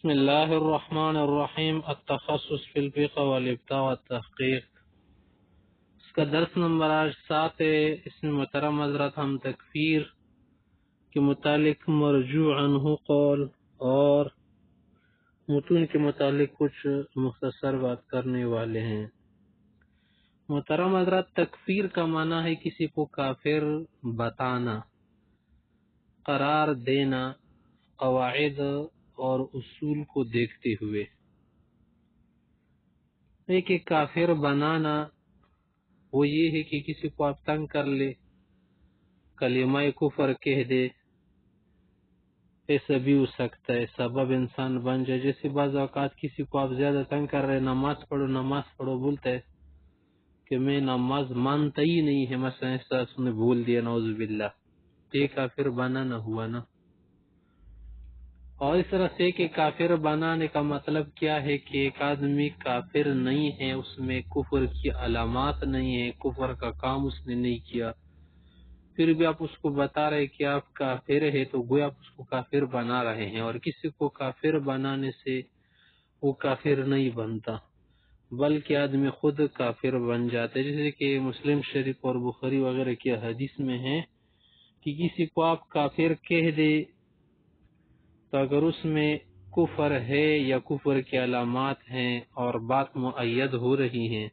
بسم اللہ الرحمن الرحیم التخصص فی الفقہ والابتاء والتحقیق۔ اس کا درس نمبر آج 7 ہے۔ اس میں محترم حضرات ہم تکفیر کے متعلق مرجوع عنہ قول اور متون کے متعلق کچھ مختصر بات کرنے والے ہیں۔ محترم حضرات، تکفیر کا معنی ہے کسی کو کافر بتانا، قرار دینا، قواعد اور اصول کو دیکھتے ہوئے۔ ایک کافر بنانا وہ یہ ہے کہ کسی کو آپ تنگ کر لے، کلمہ کفر کہہ دے، ایسا بھی ہو سکتا ہے، سبب انسان بن جائے۔ جیسے بعض اوقات کسی کو آپ زیادہ تنگ کر رہے، نماز پڑھو بولتا ہے کہ میں نماز مانتا ہی نہیں ہے، مثلا ایسا اس نے بول دیا، نعوذ باللہ، یہ کافر بنانا ہوا نا۔ اور اس طرح سے کہ کافر بنانے کا مطلب کیا ہے کہ ایک آدمی کافر نہیں ہے، اس میں کفر کی علامات نہیں ہے، کفر کا کام اس نے نہیں کیا، پھر بھی آپ اس کو بتا رہے کہ آپ کافر ہے، تو گویا آپ اس کو کافر بنا رہے ہیں۔ اور کسی کو کافر بنانے سے وہ کافر نہیں بنتا، بلکہ آدمی خود کافر بن جاتا ہے۔ جیسے کہ مسلم شریف اور بخاری وغیرہ کی حدیث میں ہے کہ کسی کو آپ کافر کہہ دے تو اگر اس میں کفر ہے یا کفر کی علامات ہیں اور بات مؤید ہو رہی ہیں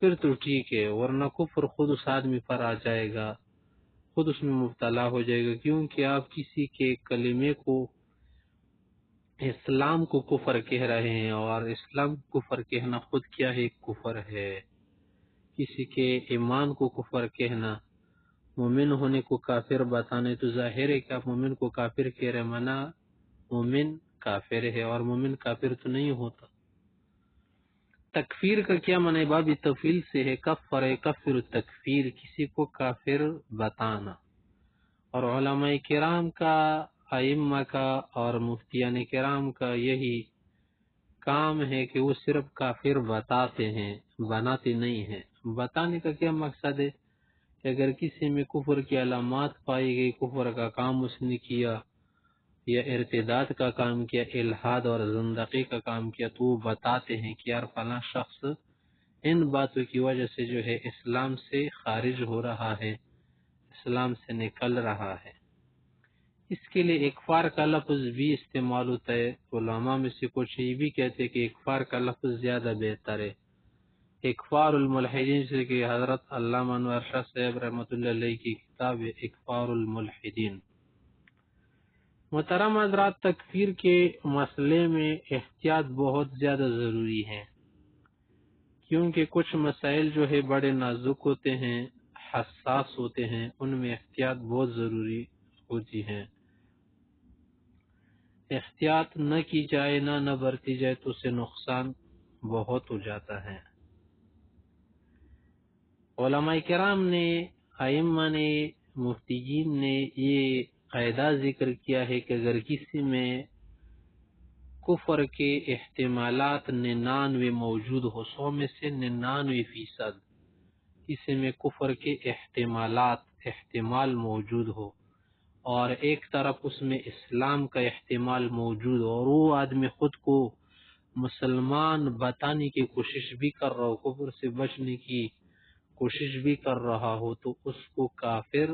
پھر تو ٹھیک ہے، ورنہ کفر خود اس آدمی پر آ جائے گا، خود اس میں مبتلا ہو جائے گا، کیونکہ آپ کسی کے کلمے کو، اسلام کو کفر کہہ رہے ہیں، اور اسلام کفر کہنا خود کیا ہے؟ کفر ہے۔ کسی کے ایمان کو کفر کہنا، مومن ہونے کو کافر بتانے، تو ظاہر ہے کہ آپ مومن کو کافر کہہ رہے، منا مومن کافر ہے، اور مومن کافر تو نہیں ہوتا۔ تکفیر کا کیا معنی؟ باب تفعیل سے ہے، کفر کفر تکفیر، کسی کو کافر بتانا۔ اور علماء کرام کا، ائمہ کا اور مفتیان کرام کا یہی کام ہے کہ وہ صرف کافر بتاتے ہیں، بناتے نہیں ہیں۔ بتانے کا کیا مقصد ہے کہ اگر کسی میں کفر کی علامات پائی گئی، کفر کا کام اس نے کیا یا ارتداد کا کام کیا، الحاد اور زندقی کا کام کیا، تو وہ بتاتے ہیں کہ یار فلاں شخص ان باتوں کی وجہ سے جو ہے اسلام سے خارج ہو رہا ہے، اسلام سے نکل رہا ہے۔ اس کے لیے اکفار کا لفظ بھی استعمال ہوتا ہے۔ علماء میں سے کچھ یہ بھی کہتے ہیں کہ اکفار کا لفظ زیادہ بہتر ہے۔ اکفار الملحدین، جیسے کہ حضرت علامہ انور شاہ صاحب رحمۃ اللہ علیہ کی کتاب ہے اکفار الملحدین۔ محترم حضرات، تکفیر کے مسئلے میں احتیاط بہت زیادہ ضروری ہے، کیونکہ کچھ مسائل جو ہے بڑے نازک ہوتے ہیں، حساس ہوتے ہیں، ان میں احتیاط بہت ضروری ہوتی ہے۔ احتیاط نہ کی جائے، نہ برتی جائے تو اس سے نقصان بہت ہو جاتا ہے۔ علماء کرام نے، ائمہ نے، مفتیین نے یہ قاعدہ ذکر کیا ہے کہ اگر کسی میں کفر کے احتمالات 99 موجود ہو، 100 میں سے 99% کسی میں کفر کے احتمال موجود ہو، اور ایک طرف اس میں اسلام کا احتمال موجود ہو، اور وہ آدمی خود کو مسلمان بتانے کی کوشش بھی کر رہا ہو، کفر سے بچنے کی کوشش بھی کر رہا ہو، تو اس کو کافر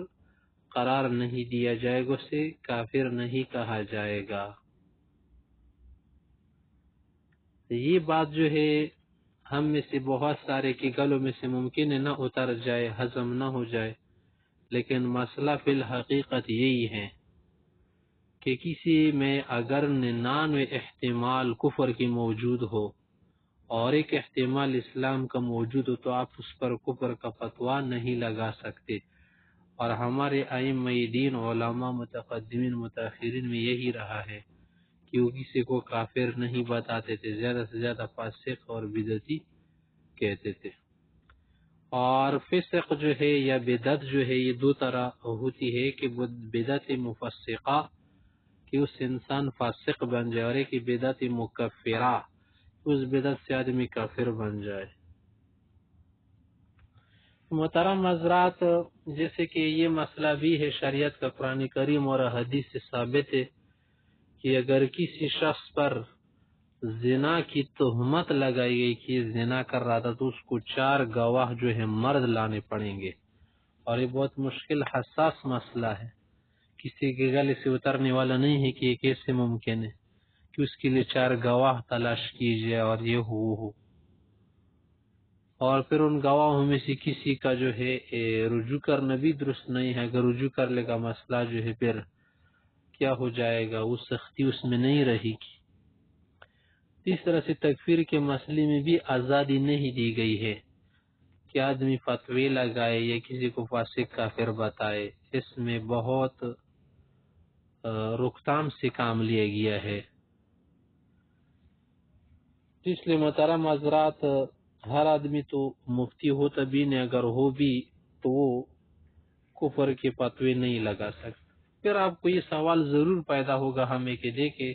قرار نہیں دیا جائے گا، اسے کافر نہیں کہا جائے گا۔ یہ بات جو ہے ہم میں سے بہت سارے کی گلوں میں سے ممکن ہے نہ اتر جائے، ہضم نہ ہو جائے، لیکن مسئلہ فی الحقیقت یہی ہے کہ کسی میں اگر 99 احتمال کفر کی موجود ہو اور ایک احتمال اسلام کا موجود ہو، تو آپ اس پر کفر کا فتویٰ نہیں لگا سکتے۔ اور ہمارے ائمہ دین، علماء متقدمین متاخرین میں یہی رہا ہے کہ وہ کسی کو کافر نہیں بتاتے تھے، زیادہ سے زیادہ فاسق اور بدعتی کہتے تھے۔ اور فسق جو ہے یا بدعت جو ہے، یہ دو طرح ہوتی ہے، کہ بدعت مفسقہ کہ اس انسان فاسق بن جائے، اور ایک بدعت مکفرہ اس بدعت سے آدمی کافر بن جائے۔ محترم حضرات، جیسے کہ یہ مسئلہ بھی ہے شریعت کا، قرآن کریم اور حدیث سے ثابت ہے کہ اگر کسی شخص پر زنا کی تہمت لگائی گئی کہ یہ زنا کر رہا تھا تو اس کو 4 گواہ جو ہے مرد لانے پڑیں گے، اور یہ بہت مشکل حساس مسئلہ ہے، کسی کے گلے سے اترنے والا نہیں ہے کہ یہ کیسے ممکن ہے کہ اس کے لیے 4 گواہ تلاش کیجیے اور یہ ہو اور پھر ان گواہوں میں سے کسی کا جو ہے رجوع کرنا بھی درست نہیں ہے۔ اگر رجوع کر لے گا مسئلہ جو ہے پھر کیا ہو جائے گا، وہ سختی اس میں نہیں رہے گی۔ اس طرح سے تکفیر کے مسئلے میں بھی آزادی نہیں دی گئی ہے کہ آدمی فتوی لگائے یا کسی کو فاسق کافر بتائے، اس میں بہت روکتام سے کام لیا گیا ہے۔ اس لیے محترم حضرات، ہر آدمی تو مفتی ہوتا بھی نہیں، اگر ہو بھی تو وہ کفر کے فتوی نہیں لگا سکتا۔ پھر آپ کو یہ سوال ضرور پیدا ہوگا ہمیں کہ دیکھیں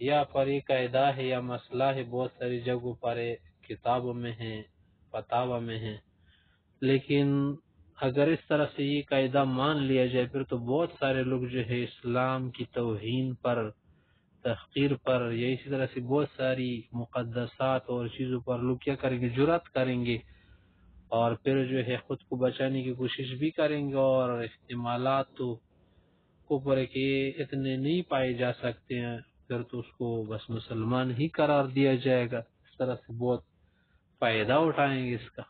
یا پر ایک قاعدہ ہے یا مسئلہ ہے، بہت ساری جگہوں پر کتابوں میں ہیں، فتاوی میں ہیں، لیکن اگر اس طرح سے یہ قاعدہ مان لیا جائے پھر تو بہت سارے لوگ جو ہے اسلام کی توہین پر، تحقیر پر، یا اسی طرح سے بہت ساری مقدسات اور چیزوں پر لوگ کیا کریں گے، جرات کریں گے اور پھر جو ہے خود کو بچانے کی کوشش بھی کریں گے، اور احتمالات تو کفر کے اتنے نہیں پائے جا سکتے ہیں، پھر تو اس کو بس مسلمان ہی قرار دیا جائے گا۔ اس طرح سے بہت فائدہ اٹھائیں گے اس کا۔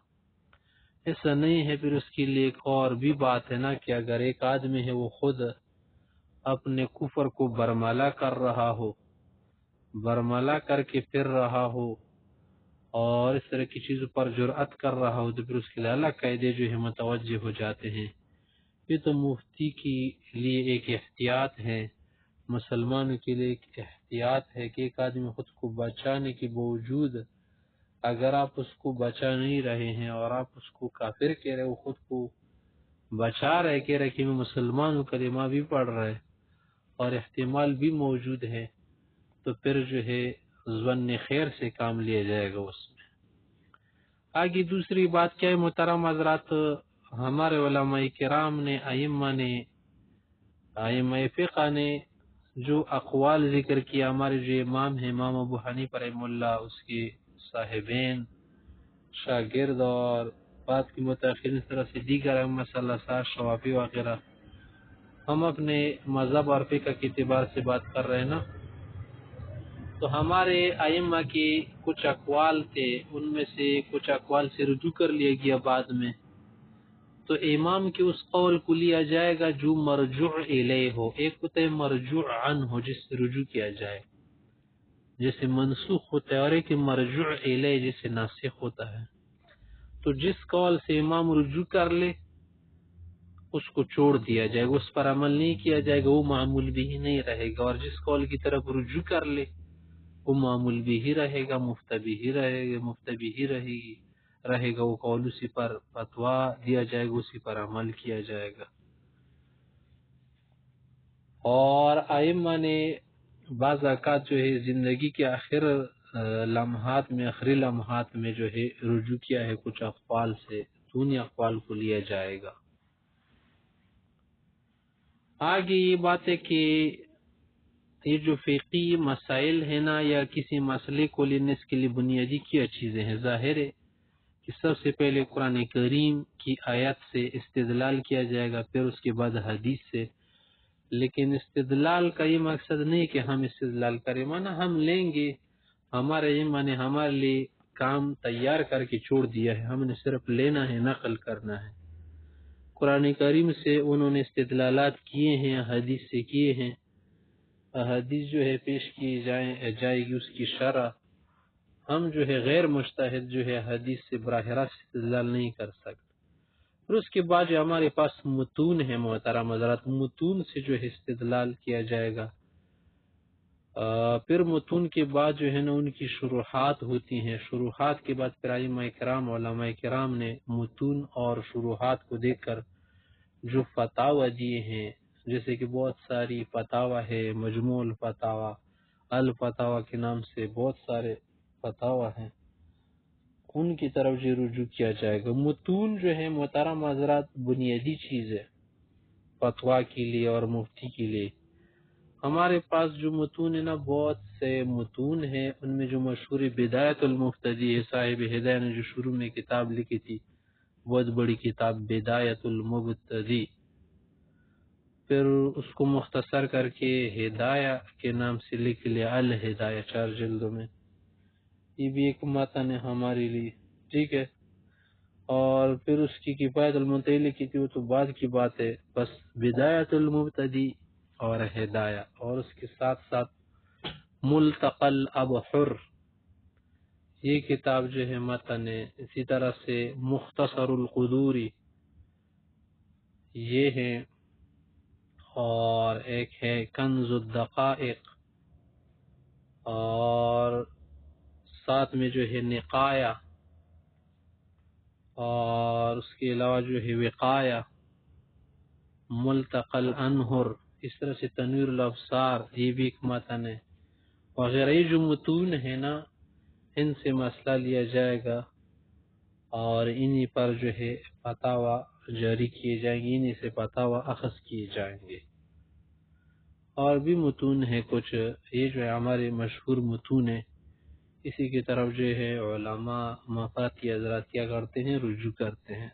ایسا نہیں ہے، پھر اس کے لیے ایک اور بھی بات ہے نا کہ اگر ایک آدمی ہے وہ خود اپنے کفر کو برملا کر رہا ہو، برملا کر کے پھر رہا ہو اور اس طرح کی چیزوں پر جرأت کر رہا ہو تو پھر اس کے لیے الگ قاعدے جو ہے متوجہ ہو جاتے ہیں۔ یہ تو مفتی کے لیے ایک احتیاط ہے، مسلمانوں کے لیے ایک احتیاط ہے کہ ایک آدمی خود کو بچانے کے باوجود اگر آپ اس کو بچا نہیں رہے ہیں اور آپ اس کو کافر کہہ رہے، وہ خود کو بچا رہے، کہہ رہے کہ میں مسلمان ہوں، کلمہ بھی پڑھ رہے اور احتمال بھی موجود ہے، تو پھر جو ہے ظن خیر سے کام لیا جائے گا اس میں۔ آگے دوسری بات کیا ہے محترم حضرات، ہمارے علماء کرام نے، ائمہ فقہ نے جو اقوال ذکر کیا، ہمارے جو امام ہیں امام ابو حنیفہ رحمہ اللہ، اس کے صاحبین، شاگرد اور بعد کی متأخرین طرح سے دیگر ائمہ ثلاثہ، شوافی وغیرہ، ہم اپنے مذہب اور فقہ کے اعتبار سے بات کر رہے ہیں نا، تو ہمارے ائمہ کے کچھ اقوال تھے، ان میں سے کچھ اقوال سے رجوع کر لیا گیا بعد میں، تو امام کے اس قول کو لیا جائے گا جو مرجوع الیہ ہو۔ ایک ہوتا ہے مرجوع عنہ جس سے رجوع کیا جائے، جسے منسوخ ہوتا ہے، اور ایک مرجوع الیہ جسے ناسخ ہوتا ہے۔ تو جس قول سے امام رجوع کر لے اس کو چھوڑ دیا جائے گا، اس پر عمل نہیں کیا جائے گا، وہ معمول بھی ہی نہیں رہے گا، اور جس قول کی طرف رجوع کر لے وہ معمول بھی ہی رہے گا، مفتبی ہی رہے گا، مفتبی ہی رہے گا، وہ قول اسی پر فتویٰ دیا جائے گا، اسی پر عمل کیا جائے گا۔ اور ائمہ نے بعض اوقات جو ہے زندگی کے آخری لمحات میں جو ہے رجوع کیا ہے کچھ اقوال سے، تو انہیں اقوال کو لیا جائے گا۔ آگے یہ بات ہے کہ یہ جو فقہی مسائل ہیں نا، یا کسی مسئلے کو لینے اس کے لیے بنیادی کیا چیزیں ہیں، ظاہر ہے کہ سب سے پہلے قرآن کریم کی آیت سے استدلال کیا جائے گا، پھر اس کے بعد حدیث سے۔ لیکن استدلال کا یہ مقصد نہیں کہ ہم استدلال کریں، مانا ہم لیں گے، ہمارے ایمان نے ہمارے لیے کام تیار کر کے چھوڑ دیا ہے، ہم نے صرف لینا ہے، نقل کرنا ہے۔ قرآن کریم سے انہوں نے استدلالات کیے ہیں، حدیث سے کیے ہیں، حدیث جو ہے پیش کی جائے گی اس کی شرح۔ ہم جو ہے غیر مجتہد جو ہے حدیث سے براہ راست استدلال نہیں کر سکتے۔ اور اس کے بعد جو ہمارے پاس متون ہے محترم حضرات، متون سے جو ہے استدلال کیا جائے گا۔ پھر متون کے بعد جو ہے نا ان کی شروحات ہوتی ہیں، شروحات کے بعد پھر ائمہ کرام، علماء کرام نے متون اور شروحات کو دیکھ کر جو فتاوی دیے ہیں، جیسے کہ بہت ساری فتاوی ہے، مجموع الفتاوی، الفتاوی کے نام سے بہت سارے فتاوی ہیں، ان کی طرف جو رجوع کیا جائے گا۔ متون جو ہے محترم حضرات بنیادی چیز ہے فتویٰ کے لیے اور مفتی کے لیے۔ ہمارے پاس جو متون ہے نا بہت سے متون ہیں، ان میں جو مشہور بدایت المفتدی ہے، صاحب ہدایہ نے جو شروع میں کتاب لکھی تھی، بہت بڑی کتاب بدایت المبتدی، پھر اس کو مختصر کر کے ہدایہ کے نام سے لکھ لیا الہدایہ 4 جلدوں میں، یہ بھی ایک متن ہے ہمارے لیے، ٹھیک ہے۔ اور پھر اس کی کفایت المنتہی لکھی تھی، وہ تو بعد کی بات ہے، بس بدایت المبتدی اور ہدایہ، اور اس کے ساتھ ساتھ ملتقى الابحر، یہ کتاب جو ہے متن ہے۔ اسی طرح سے مختصر القدوری یہ ہے، اور ایک ہے کنز الدقائق، اور ساتھ میں جو ہے نقایہ، اور اس کے علاوہ جو ہے وقایہ، ملتقى الانہر، اس طرح سے تنویر الابصار، یہ بھی ایک متن ہے وغیرہ۔ یہ جو متون ہے نا، ان سے مسئلہ لیا جائے گا اور انہی پر جو ہے فتاوی جاری کیے جائیں گے، انہی سے فتاوی اخذ کیے جائیں گے۔ اور بھی متون ہیں کچھ، یہ جو ہے ہمارے مشہور متون ہیں، اسی کی طرف جو ہے علماء مفاتی حضرات کیا کرتے ہیں، رجوع کرتے ہیں۔